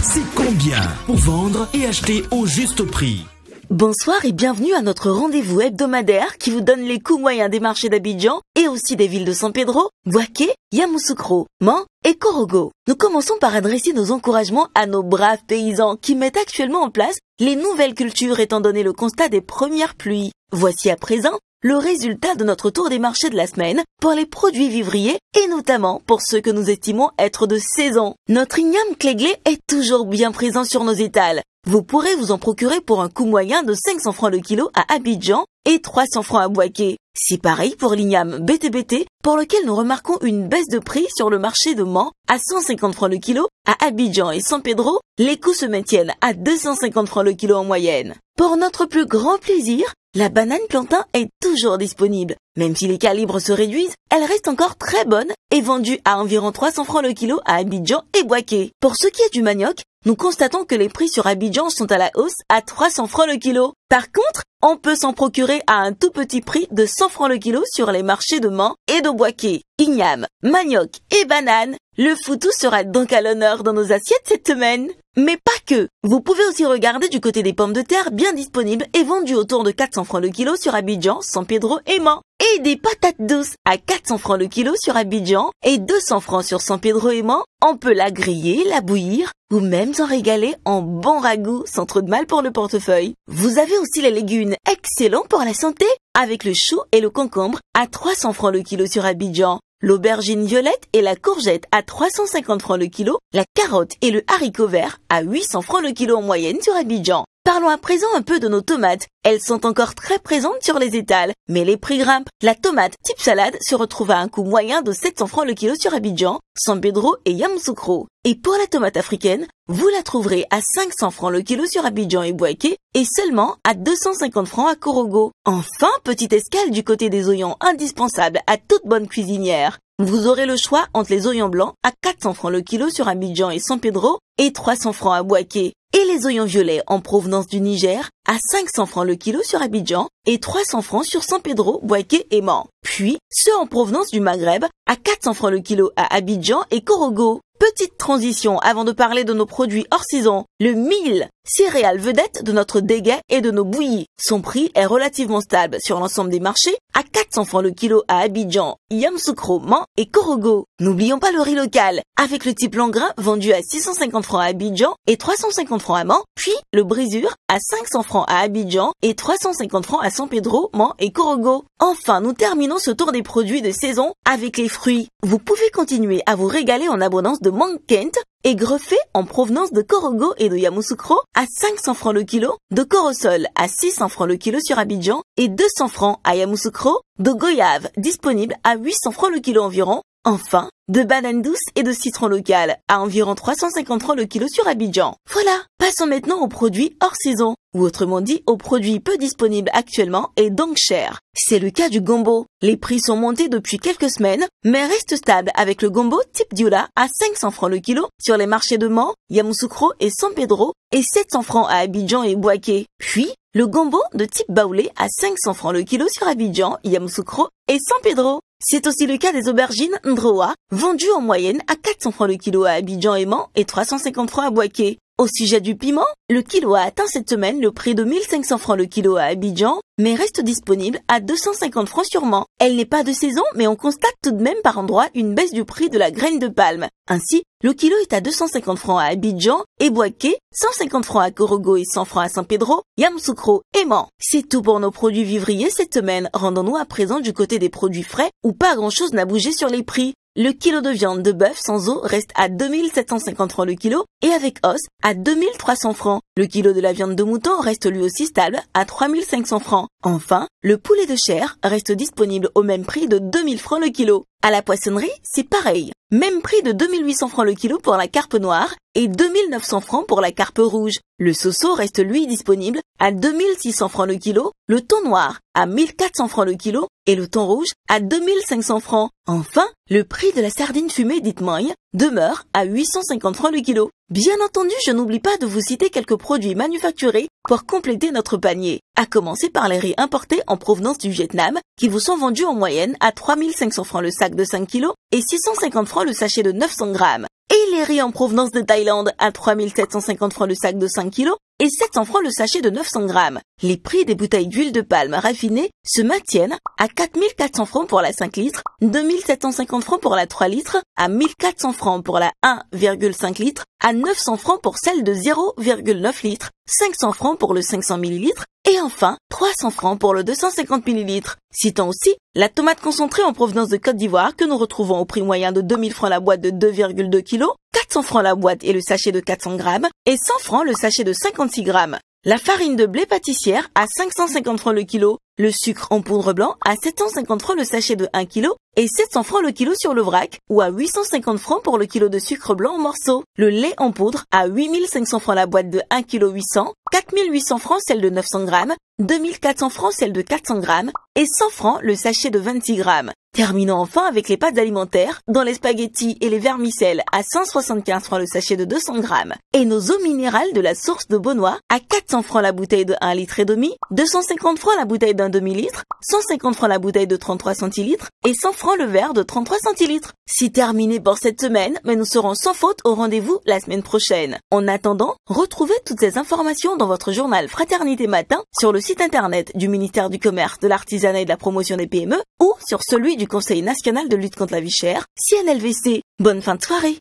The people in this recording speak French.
C'est combien pour vendre et acheter au juste prix? Bonsoir et bienvenue à notre rendez-vous hebdomadaire qui vous donne les coûts moyens des marchés d'Abidjan et aussi des villes de San Pedro, Bouaké, Yamoussoukro, Man et Korogo. Nous commençons par adresser nos encouragements à nos braves paysans qui mettent actuellement en place les nouvelles cultures étant donné le constat des premières pluies. Voici à présent le résultat de notre tour des marchés de la semaine pour les produits vivriers et notamment pour ceux que nous estimons être de saison. Notre igname cléglé est toujours bien présent sur nos étals. Vous pourrez vous en procurer pour un coût moyen de 500 francs le kilo à Abidjan et 300 francs à Bouaké. C'est pareil pour l'igname BTBT pour lequel nous remarquons une baisse de prix sur le marché de Man à 150 francs le kilo. À Abidjan et San Pedro, les coûts se maintiennent à 250 francs le kilo en moyenne. Pour notre plus grand plaisir, la banane plantain est toujours disponible. Même si les calibres se réduisent, elle reste encore très bonne et vendue à environ 300 francs le kilo à Abidjan et Bouaké. Pour ce qui est du manioc, nous constatons que les prix sur Abidjan sont à la hausse à 300 francs le kilo. Par contre, on peut s'en procurer à un tout petit prix de 100 francs le kilo sur les marchés de Man et de Bouaké. Igname, manioc et banane, le foutou sera donc à l'honneur dans nos assiettes cette semaine. Mais pas que. Vous pouvez aussi regarder du côté des pommes de terre bien disponibles et vendues autour de 400 francs le kilo sur Abidjan, San Pedro et Man. Et des patates douces à 400 francs le kilo sur Abidjan et 200 francs sur San Pedro et Man. On peut la griller, la bouillir ou même s'en régaler en bon ragoût sans trop de mal pour le portefeuille. Vous avez aussi les légumes excellents pour la santé avec le chou et le concombre à 300 francs le kilo sur Abidjan. L'aubergine violette et la courgette à 350 francs le kilo, la carotte et le haricot vert à 800 francs le kilo en moyenne sur Abidjan. Parlons à présent un peu de nos tomates. Elles sont encore très présentes sur les étals, mais les prix grimpent. La tomate type salade se retrouve à un coût moyen de 700 francs le kilo sur Abidjan, San Pedro et Yamoussoukro. Et pour la tomate africaine, vous la trouverez à 500 francs le kilo sur Abidjan et Bouaké et seulement à 250 francs à Korogo. Enfin, petite escale du côté des oignons indispensables à toute bonne cuisinière. Vous aurez le choix entre les oignons blancs à 400 francs le kilo sur Abidjan et San Pedro et 300 francs à Bouaké. Et les oignons violets en provenance du Niger à 500 francs le kilo sur Abidjan et 300 francs sur San Pedro, Bouaké et Man. Puis, ceux en provenance du Maghreb à 400 francs le kilo à Abidjan et Korogo. Petite transition avant de parler de nos produits hors saison. Le mil, céréale vedette de notre déguet et de nos bouillies. Son prix est relativement stable sur l'ensemble des marchés à 400 francs le kilo à Abidjan, Yamoussoukro, Man et Korogo. N'oublions pas le riz local avec le type long grain vendu à 650 francs à Abidjan et 350 francs à Man. Puis le brisure à 500 francs à Abidjan et 350 francs à San Pedro, Man et Korogo. Enfin, nous terminons ce tour des produits de saison avec les fruits. Vous pouvez continuer à vous régaler en abondance de mangue Kent et greffé en provenance de Korogo et de Yamoussoukro à 500 francs le kilo, de Corosol à 600 francs le kilo sur Abidjan et 200 francs à Yamoussoukro, de goyave disponible à 800 francs le kilo environ. Enfin, de bananes douces et de citron local à environ 350 francs le kilo sur Abidjan. Voilà, passons maintenant aux produits hors saison, ou autrement dit aux produits peu disponibles actuellement et donc chers. C'est le cas du gombo. Les prix sont montés depuis quelques semaines, mais restent stables avec le gombo type Dioula à 500 francs le kilo sur les marchés de Man, Yamoussoukro et San Pedro et 700 francs à Abidjan et Bouaké. Puis, le gombo de type baoulé à 500 francs le kilo sur Abidjan, Yamoussoukro et San Pedro. C'est aussi le cas des aubergines Ndroa, vendues en moyenne à 400 francs le kilo à Abidjan et Man et 350 francs à Bouaké. Au sujet du piment, le kilo a atteint cette semaine le prix de 1500 francs le kilo à Abidjan, mais reste disponible à 250 francs sur Man. Elle n'est pas de saison, mais on constate tout de même par endroits une baisse du prix de la graine de palme. Ainsi, le kilo est à 250 francs à Abidjan et Bouaké, 150 francs à Korogo et 100 francs à San Pedro, Yamoussoukro et Man. C'est tout pour nos produits vivriers cette semaine. Rendons-nous à présent du côté des produits frais où pas grand-chose n'a bougé sur les prix. Le kilo de viande de bœuf sans os reste à 2750 francs le kilo et avec os à 2300 francs. Le kilo de la viande de mouton reste lui aussi stable à 3500 francs. Enfin, le poulet de chair reste disponible au même prix de 2000 francs le kilo. À la poissonnerie, c'est pareil. Même prix de 2800 francs le kilo pour la carpe noire et 2900 francs pour la carpe rouge. Le soso reste lui disponible à 2600 francs le kilo, le thon noir à 1400 francs le kilo et le thon rouge à 2500 francs. Enfin, le prix de la sardine fumée dite mogne demeure à 850 francs le kilo. Bien entendu, je n'oublie pas de vous citer quelques produits manufacturés pour compléter notre panier. À commencer par les riz importés en provenance du Vietnam qui vous sont vendus en moyenne à 3500 francs le sac de 5 kg et 650 francs le sachet de 900 grammes. Et les riz en provenance de Thaïlande à 3750 francs le sac de 5 kg et 700 francs le sachet de 900 grammes. Les prix des bouteilles d'huile de palme raffinée se maintiennent à 4400 francs pour la 5 litres, 2750 francs pour la 3 litres, à 1400 francs pour la 1,5 litres, à 900 francs pour celle de 0,9 litres, 500 francs pour le 500 ml et enfin 300 francs pour le 250 ml. Citons aussi la tomate concentrée en provenance de Côte d'Ivoire que nous retrouvons au prix moyen de 2000 francs la boîte de 2,2 kg, 400 francs la boîte et le sachet de 400 grammes et 100 francs le sachet de 56 grammes. La farine de blé pâtissière à 550 francs le kilo, le sucre en poudre blanc à 750 francs le sachet de 1 kg et 700 francs le kilo sur le vrac ou à 850 francs pour le kilo de sucre blanc en morceaux. Le lait en poudre à 8500 francs la boîte de 1 kg 800, 4800 francs celle de 900 grammes, 2400 francs celle de 400 grammes et 100 francs le sachet de 26 grammes. Terminons enfin avec les pâtes alimentaires, dont les spaghettis et les vermicelles à 175 francs le sachet de 200 grammes et nos eaux minérales de la source de Beaunois à 400 francs la bouteille de 1 litre et demi, 250 francs la bouteille d'un demi-litre, 150 francs la bouteille de 33 centilitres et 100 francs le verre de 33 centilitres. C'est terminé pour cette semaine, mais nous serons sans faute au rendez-vous la semaine prochaine. En attendant, retrouvez toutes ces informations dans votre journal Fraternité Matin sur le site internet du ministère du Commerce, de l'Artisanat et de la Promotion des PME ou sur celui du Conseil national de lutte contre la vie chère, CNLVC. Bonne fin de soirée!